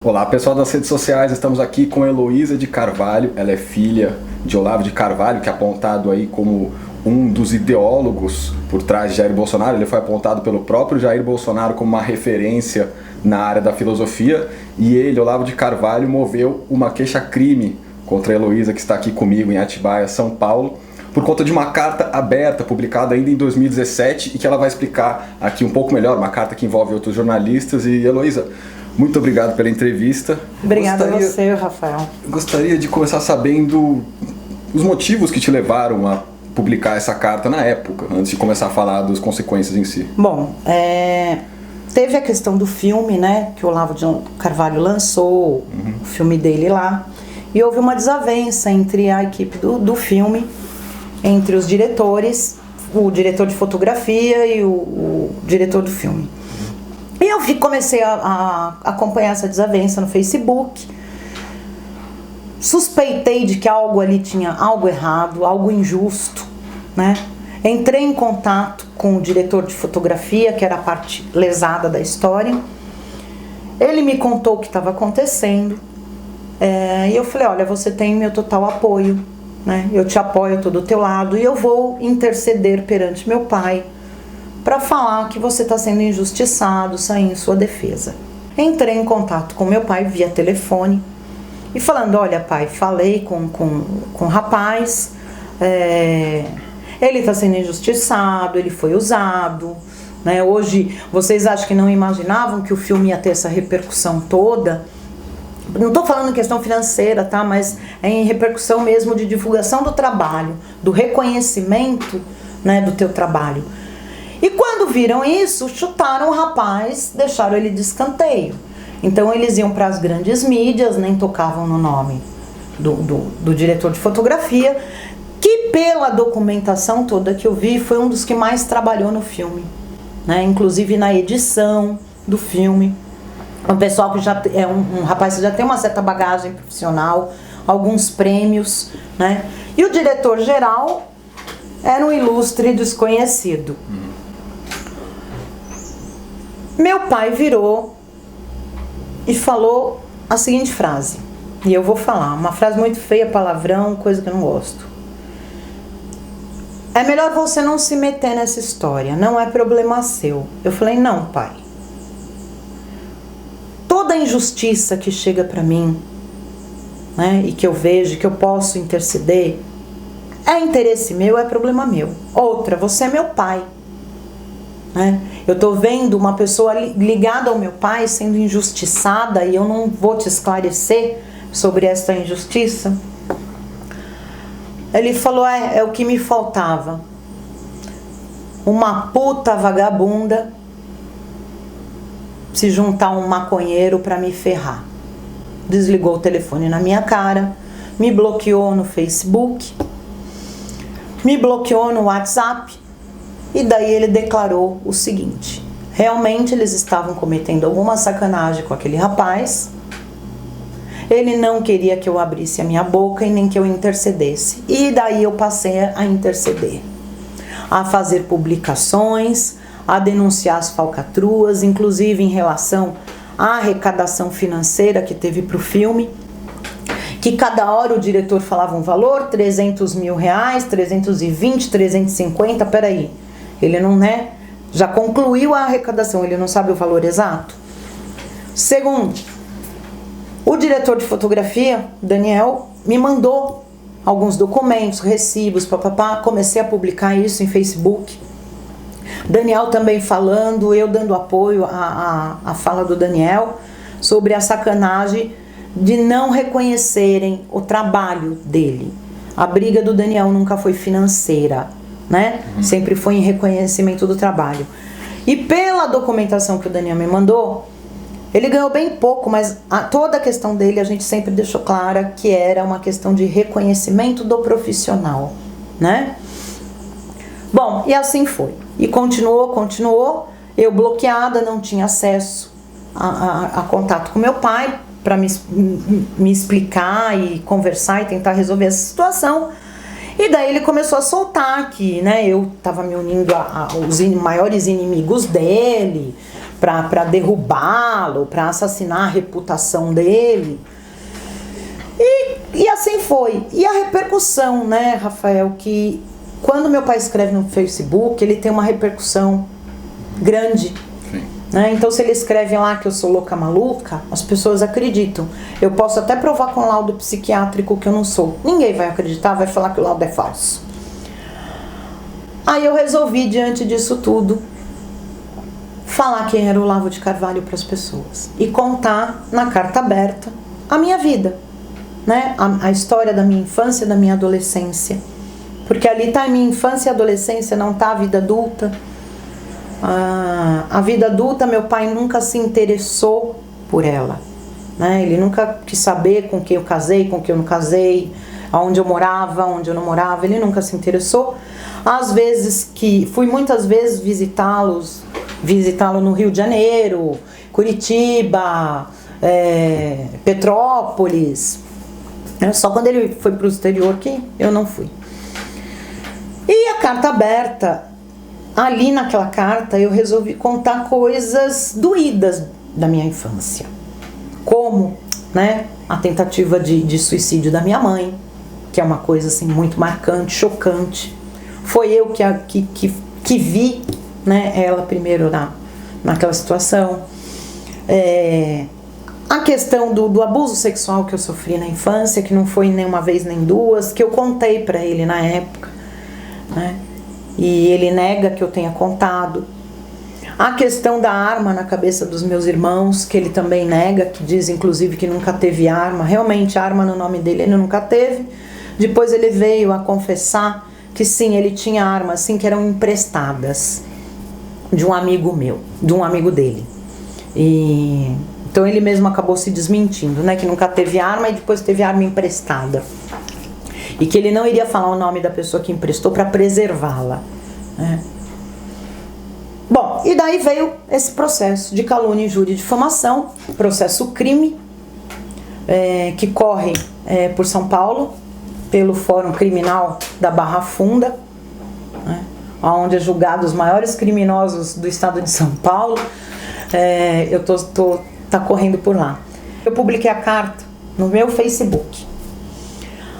Olá pessoal das redes sociais, estamos aqui com Heloísa de Carvalho. Ela é filha de Olavo de Carvalho, que é apontado aí como um dos ideólogos por trás de Jair Bolsonaro. Ele foi apontado pelo próprio Jair Bolsonaro como uma referência na área da filosofia, e ele, Olavo de Carvalho, moveu uma queixa-crime contra a Heloísa, que está aqui comigo em Atibaia, São Paulo, por conta de uma carta aberta, publicada ainda em 2017, e que ela vai explicar aqui um pouco melhor, uma carta que envolve outros jornalistas. E Heloísa, muito obrigado pela entrevista. Obrigada a você, Rafael. Gostaria de começar sabendo os motivos que te levaram a publicar essa carta na época, antes de começar a falar das consequências em si. Bom, teve a questão do filme, né, que o Olavo de Carvalho lançou, o filme dele lá, e houve uma desavença entre a equipe do filme, entre os diretores, o diretor de fotografia e o diretor do filme. E eu comecei a acompanhar essa desavença no Facebook. Suspeitei de que algo ali tinha algo errado, algo injusto, né? Entrei em contato com o diretor de fotografia, que era a parte lesada da história. Ele me contou o que estava acontecendo. E eu falei, olha, você tem meu total apoio, né? Eu te apoio, eu tô do teu lado e eu vou interceder perante meu pai para falar que você está sendo injustiçado, sair em sua defesa. Entrei em contato com meu pai via telefone e falando, olha pai, falei com o rapaz, ele está sendo injustiçado, ele foi usado, né? Hoje, vocês acham que não imaginavam que o filme ia ter essa repercussão toda? Não estou falando em questão financeira, tá? Mas é em repercussão mesmo de divulgação do trabalho, do reconhecimento, né, do teu trabalho. E quando viram isso, chutaram o rapaz, deixaram ele de escanteio. Então eles iam para as grandes mídias, nem tocavam no nome do diretor de fotografia, que pela documentação toda que eu vi, foi um dos que mais trabalhou no filme, né? Inclusive na edição do filme. Um pessoal que já é um rapaz que já tem uma certa bagagem profissional, alguns prêmios, né? E o diretor geral era um ilustre desconhecido. Meu pai virou e falou a seguinte frase, e eu vou falar, uma frase muito feia, palavrão, coisa que eu não gosto. É melhor você não se meter nessa história, não é problema seu. Eu falei, não, pai. Toda injustiça que chega pra mim, né, e que eu vejo, que eu posso interceder, é interesse meu, é problema meu. Outra, você é meu pai. Né? Eu tô vendo uma pessoa ligada ao meu pai sendo injustiçada e eu não vou te esclarecer sobre essa injustiça. Ele falou, é o que me faltava. Uma puta vagabunda se juntar a um maconheiro para me ferrar. Desligou o telefone na minha cara, me bloqueou no Facebook, me bloqueou no WhatsApp. E daí ele declarou o seguinte, realmente eles estavam cometendo alguma sacanagem com aquele rapaz, ele não queria que eu abrisse a minha boca e nem que eu intercedesse. E daí eu passei a interceder, a fazer publicações, a denunciar as falcatruas, inclusive em relação à arrecadação financeira que teve para o filme, que cada hora o diretor falava um valor, 300 mil reais, 320, 350, peraí. Ele não, né, já concluiu a arrecadação, ele não sabe o valor exato. Segundo, o diretor de fotografia, Daniel, me mandou alguns documentos, recibos, papapá, comecei a publicar isso em Facebook. Daniel também falando, eu dando apoio à fala do Daniel sobre a sacanagem de não reconhecerem o trabalho dele. A briga do Daniel nunca foi financeira, né? Sempre foi em reconhecimento do trabalho. E pela documentação que o Daniel me mandou, ele ganhou bem pouco, mas toda a questão dele a gente sempre deixou clara que era uma questão de reconhecimento do profissional, né? Bom, e assim foi. E continuou. Eu bloqueada, não tinha acesso a contato com meu pai para me explicar e conversar e tentar resolver essa situação. E daí ele começou a soltar que, né, eu estava me unindo aos maiores inimigos dele, para derrubá-lo, para assassinar a reputação dele. E assim foi. E a repercussão, né, Rafael, que quando meu pai escreve no Facebook, ele tem uma repercussão grande. Né? Então, se ele escreve lá que eu sou louca maluca, as pessoas acreditam. Eu posso até provar com laudo psiquiátrico que eu não sou. Ninguém vai acreditar, vai falar que o laudo é falso. Aí eu resolvi, diante disso tudo, falar quem era o Olavo de Carvalho para as pessoas. E contar na carta aberta a minha vida. Né? A história da minha infância e da minha adolescência. Porque ali está a minha infância e adolescência, não está a vida adulta. A vida adulta, meu pai nunca se interessou por ela, né? Ele nunca quis saber com quem eu casei, com quem eu não casei, aonde eu morava, onde eu não morava, ele nunca se interessou. Às vezes fui muitas vezes visitá-lo no Rio de Janeiro, Curitiba, Petrópolis, só quando ele foi para o exterior que eu não fui. E a carta aberta, ali naquela carta eu resolvi contar coisas doídas da minha infância, como, né, a tentativa de suicídio da minha mãe, que é uma coisa assim muito marcante, chocante. Foi eu que vi, né, ela primeiro naquela situação. A questão do abuso sexual que eu sofri na infância, que não foi nem uma vez nem duas, que eu contei para ele na época, né? E ele nega que eu tenha contado. A questão da arma na cabeça dos meus irmãos, que ele também nega, que diz inclusive que nunca teve arma. Realmente, arma no nome dele ele nunca teve. Depois ele veio a confessar que sim, ele tinha armas, sim, que eram emprestadas de um amigo meu, de um amigo dele. Então ele mesmo acabou se desmentindo, né? Que nunca teve arma e depois teve arma emprestada. E que ele não iria falar o nome da pessoa que emprestou para preservá-la, né? Bom, e daí veio esse processo de calúnia, injúria e difamação, processo crime, que corre por São Paulo, pelo Fórum Criminal da Barra Funda, né? Onde é julgado os maiores criminosos do estado de São Paulo. Tá correndo por lá. Eu publiquei a carta no meu Facebook.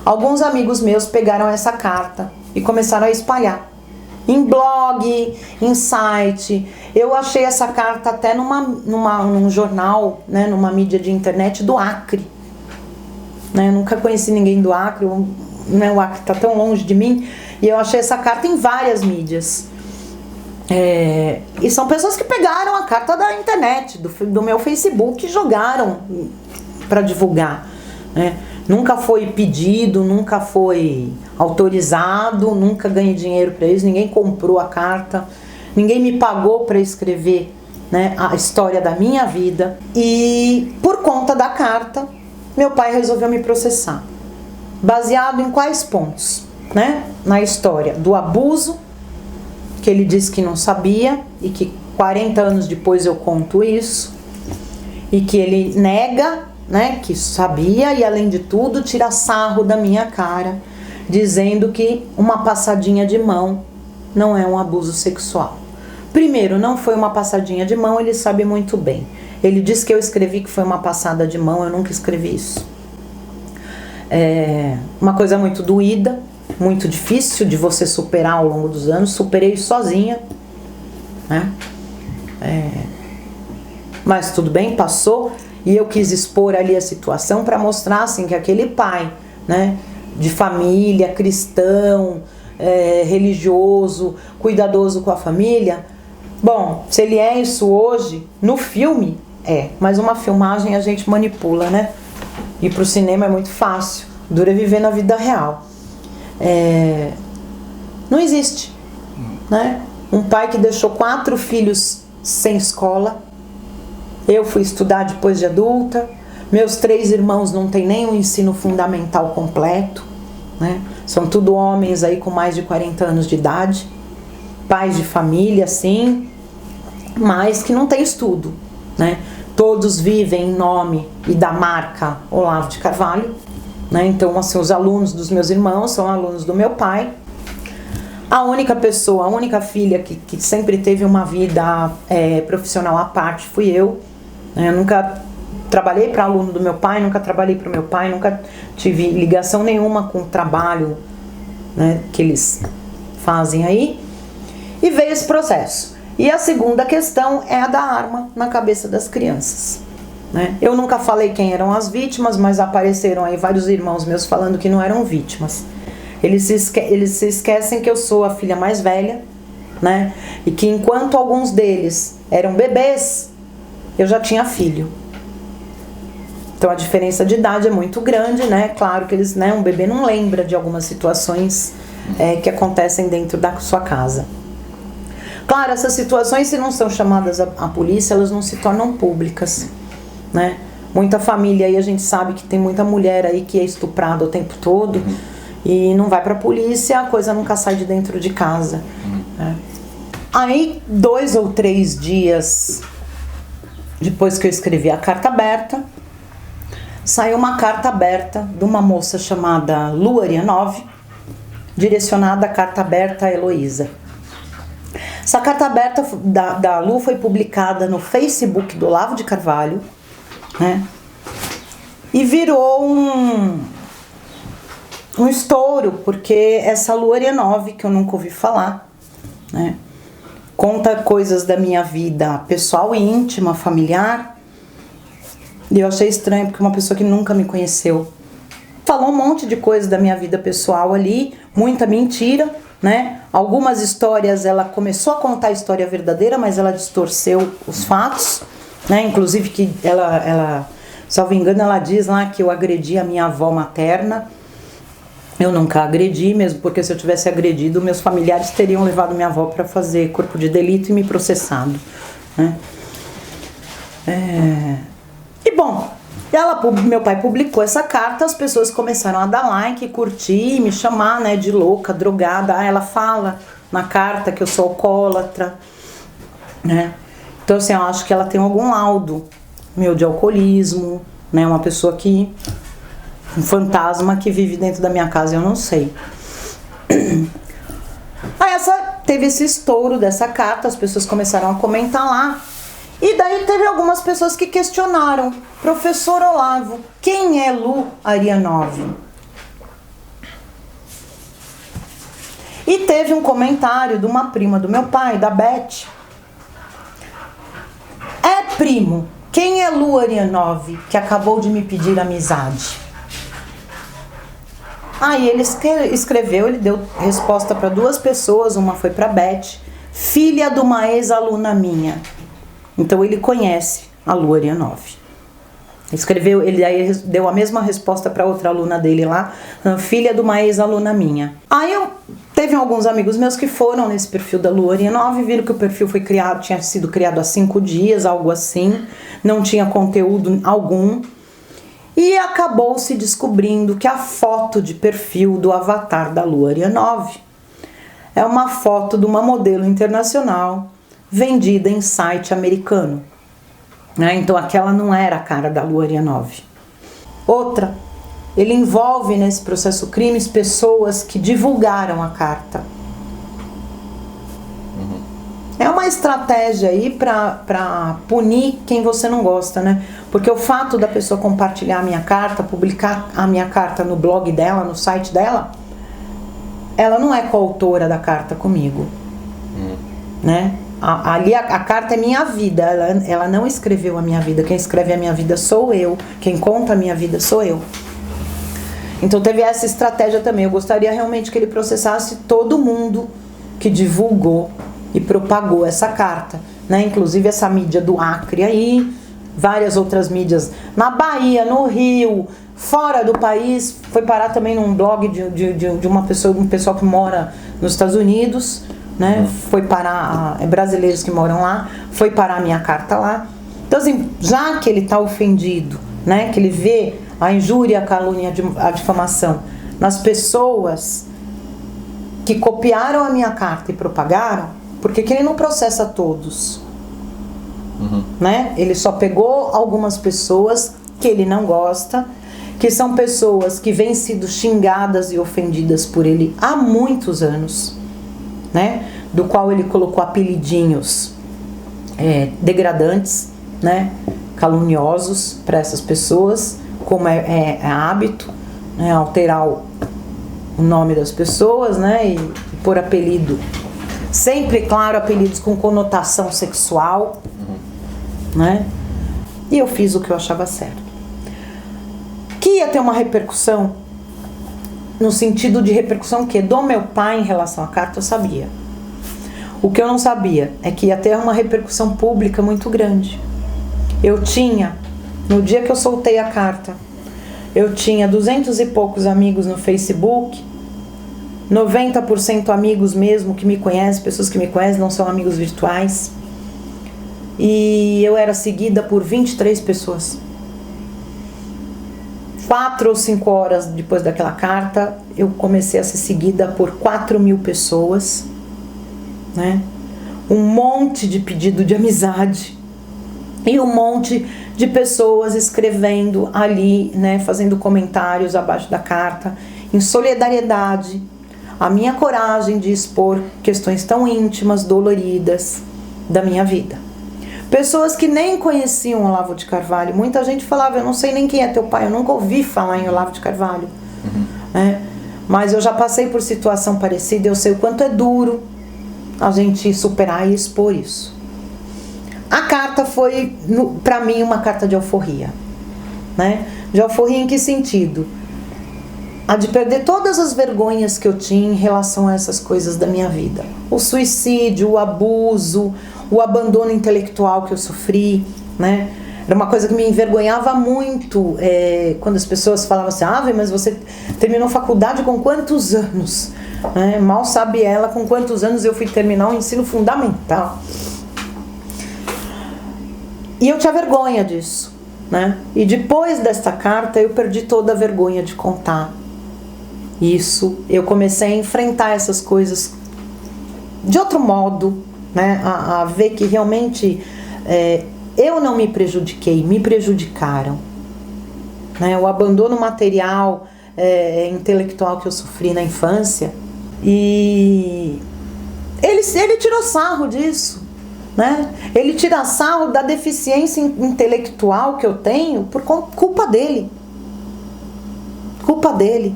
Alguns amigos meus pegaram essa carta e começaram a espalhar. Em blog, em site. Eu achei essa carta até num jornal, né, numa mídia de internet do Acre. Né, eu nunca conheci ninguém do Acre, né, o Acre está tão longe de mim. E eu achei essa carta em várias mídias. E são pessoas que pegaram a carta da internet, do meu Facebook, e jogaram para divulgar, né? Nunca foi pedido, nunca foi autorizado, nunca ganhei dinheiro para isso, ninguém comprou a carta, ninguém me pagou para escrever, né, a história da minha vida. E por conta da carta, meu pai resolveu me processar. Baseado em quais pontos? Né? Na história do abuso, que ele disse que não sabia e que 40 anos depois eu conto isso, e que ele nega, né, que sabia, e além de tudo tira sarro da minha cara, dizendo que uma passadinha de mão não é um abuso sexual. Primeiro, não foi uma passadinha de mão, ele sabe muito bem. Ele disse que eu escrevi que foi uma passada de mão, eu nunca escrevi isso. Uma coisa muito doída, muito difícil de você superar ao longo dos anos. Superei sozinha, né? Mas tudo bem, passou. E eu quis expor ali a situação para mostrar assim, que aquele pai, né, de família, cristão, religioso, cuidadoso com a família, bom, se ele é isso hoje, no filme, mas uma filmagem a gente manipula, né? E pro cinema é muito fácil, dura viver na vida real. Não existe, né? Um pai que deixou 4 filhos sem escola. Eu fui estudar depois de adulta. Meus 3 irmãos não têm nem o ensino fundamental completo, né? São tudo homens aí com mais de 40 anos de idade, pais de família, sim, mas que não tem estudo, né? Todos vivem em nome e da marca Olavo de Carvalho, né? Então, assim, os alunos dos meus irmãos são alunos do meu pai. A única pessoa, a única filha que sempre teve uma vida profissional à parte fui eu. Eu nunca trabalhei para aluno do meu pai, nunca trabalhei para o meu pai, nunca tive ligação nenhuma com o trabalho, né, que eles fazem aí. E veio esse processo. E a segunda questão é a da arma na cabeça das crianças, né? Eu nunca falei quem eram as vítimas, mas apareceram aí vários irmãos meus falando que não eram vítimas. Eles se esquecem que eu sou a filha mais velha, né? E que enquanto alguns deles eram bebês, eu já tinha filho. Então a diferença de idade é muito grande, né? Claro que eles, né, um bebê não lembra de algumas situações que acontecem dentro da sua casa. Claro, essas situações, se não são chamadas à polícia, elas não se tornam públicas, né? Muita família aí, a gente sabe que tem muita mulher aí que é estuprada o tempo todo e não vai pra polícia, a coisa nunca sai de dentro de casa, né? Aí, 2 ou 3 dias depois que eu escrevi a carta aberta, saiu uma carta aberta de uma moça chamada Lu Arianov, direcionada à carta aberta a Heloísa. Essa carta aberta da Lu foi publicada no Facebook do Olavo de Carvalho, né? E virou um estouro, porque essa Lu Arianov, que eu nunca ouvi falar, né, conta coisas da minha vida pessoal e íntima, familiar. E eu achei estranho, porque uma pessoa que nunca me conheceu falou um monte de coisa da minha vida pessoal ali, muita mentira, né? Algumas histórias, ela começou a contar a história verdadeira, mas ela distorceu os fatos, né? Inclusive que ela, salvo engano, ela diz lá que eu agredi a minha avó materna. Eu nunca agredi, mesmo porque se eu tivesse agredido, meus familiares teriam levado minha avó para fazer corpo de delito e me processado, né? E bom, meu pai publicou essa carta, as pessoas começaram a dar like, curtir, me chamar, né, de louca, drogada. Ela fala na carta que eu sou alcoólatra, né? Então, assim, eu acho que ela tem algum laudo meu de alcoolismo, né? Uma pessoa que... um fantasma que vive dentro da minha casa, eu não sei. Aí teve esse estouro dessa carta, as pessoas começaram a comentar lá. E daí teve algumas pessoas que questionaram: professor Olavo, quem é Lu Arianov? E teve um comentário de uma prima do meu pai, da Beth. Primo, quem é Lu Arianov, que acabou de me pedir amizade? Aí ele escreveu, ele deu resposta para 2 pessoas, uma foi para Beth, filha de uma ex-aluna minha. Então ele conhece a Lu Arianov. Escreveu, ele aí deu a mesma resposta para outra aluna dele lá, filha de uma ex-aluna minha. Aí teve alguns amigos meus que foram nesse perfil da Lu Arianov, viram que o perfil foi criado, tinha sido criado há 5 dias, algo assim, não tinha conteúdo algum. E acabou se descobrindo que a foto de perfil do avatar da Lu Arianov é uma foto de uma modelo internacional vendida em site americano, né? Então aquela não era a cara da Lu Arianov. Outra, ele envolve nesse processo crimes pessoas que divulgaram a carta. É uma estratégia aí para punir quem você não gosta, né? Porque o fato da pessoa compartilhar a minha carta, publicar a minha carta no blog dela, no site dela, ela não é coautora da carta comigo, né? Ali a carta é minha vida, ela não escreveu a minha vida. Quem escreve a minha vida sou eu, quem conta a minha vida sou eu. Então teve essa estratégia também. Eu gostaria realmente que ele processasse todo mundo que divulgou e propagou essa carta, né? Inclusive essa mídia do Acre aí, várias outras mídias na Bahia, no Rio, fora do país. Foi parar também num blog de uma pessoa, um pessoal que mora nos Estados Unidos, né? Foi parar, brasileiros que moram lá, foi parar a minha carta lá. Então assim, já que ele está ofendido, né? Que ele vê a injúria, a calúnia, a difamação nas pessoas que copiaram a minha carta e propagaram, por que ele não processa todos? Né? Ele só pegou algumas pessoas que ele não gosta, que são pessoas que vêm sido xingadas e ofendidas por ele há muitos anos, né? Do qual ele colocou apelidinhos degradantes, né? Caluniosos para essas pessoas, como é hábito, né? Alterar o nome das pessoas, né? E pôr apelido. Sempre, claro, apelidos com conotação sexual, né? E eu fiz o que eu achava certo. Que ia ter uma repercussão, no sentido de repercussão que do meu pai em relação à carta eu sabia. O que eu não sabia é que ia ter uma repercussão pública muito grande. Eu tinha, no dia que eu soltei a carta, eu tinha 200 e poucos amigos no Facebook, 90% amigos mesmo que me conhecem, pessoas que me conhecem, não são amigos virtuais. E eu era seguida por 23 pessoas. 4 ou 5 horas depois daquela carta, eu comecei a ser seguida por 4.000 pessoas, né? Um monte de pedido de amizade e um monte de pessoas escrevendo ali, né? Fazendo comentários abaixo da carta, em solidariedade à minha coragem de expor questões tão íntimas, doloridas da minha vida. Pessoas que nem conheciam Olavo de Carvalho. Muita gente falava, eu não sei nem quem é teu pai, eu nunca ouvi falar em Olavo de Carvalho. Mas eu já passei por situação parecida, eu sei o quanto é duro a gente superar e expor isso. A carta foi, pra mim, uma carta de alforria, né? De alforria em que sentido? A de perder todas as vergonhas que eu tinha em relação a essas coisas da minha vida. O suicídio, o abuso, o abandono intelectual que eu sofri, né? Era uma coisa que me envergonhava muito, quando as pessoas falavam assim, mas você terminou faculdade com quantos anos? Mal sabe ela com quantos anos eu fui terminar o ensino fundamental. E eu tinha vergonha disso, né? E depois desta carta eu perdi toda a vergonha de contar isso. Eu comecei a enfrentar essas coisas de outro modo, né? A ver que realmente eu não me prejudiquei, me prejudicaram, né? O abandono material, intelectual que eu sofri na infância, e ele tirou sarro disso, né? Ele tira sarro da deficiência intelectual que eu tenho por culpa dele. Culpa dele.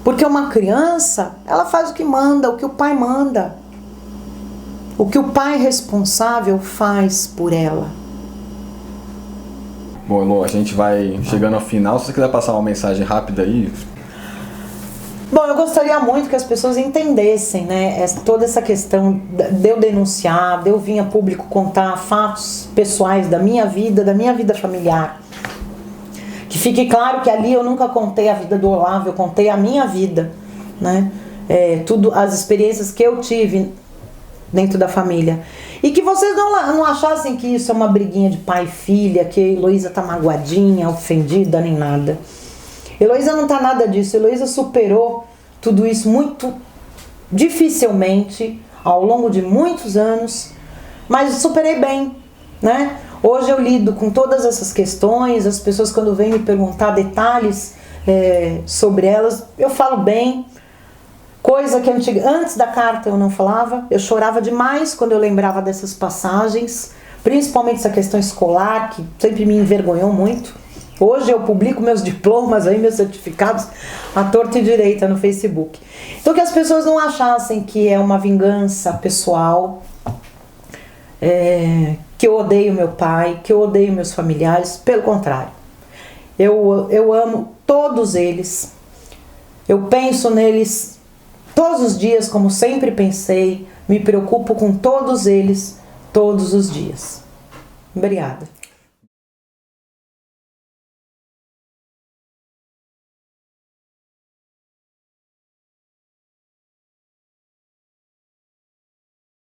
Porque uma criança, ela faz o que manda, o que o pai manda. O que o pai responsável faz por ela. Bom, Elô, a gente vai chegando ao final. Se você quiser passar uma mensagem rápida aí. Bom, eu gostaria muito que as pessoas entendessem, né, toda essa questão de eu denunciar, de eu vir a público contar fatos pessoais da minha vida familiar. Que fique claro que ali eu nunca contei a vida do Olavo, eu contei a minha vida, né? Tudo, as experiências que eu tive dentro da família. E que vocês não achassem que isso é uma briguinha de pai e filha, que a Heloísa tá magoadinha, ofendida, nem nada. Heloísa não tá nada disso. Heloísa superou tudo isso muito dificilmente, ao longo de muitos anos, mas superei bem, né? Hoje eu lido com todas essas questões, as pessoas quando vêm me perguntar detalhes sobre elas, eu falo bem, coisa que antes da carta eu não falava, eu chorava demais quando eu lembrava dessas passagens, principalmente essa questão escolar, que sempre me envergonhou muito. Hoje eu publico meus diplomas, meus certificados, à torta e direita no Facebook. Então que as pessoas não achassem que é uma vingança pessoal, que eu odeio meu pai, que eu odeio meus familiares. Pelo contrário, eu amo todos eles, eu penso neles todos os dias, como sempre pensei, me preocupo com todos eles, todos os dias. Obrigada.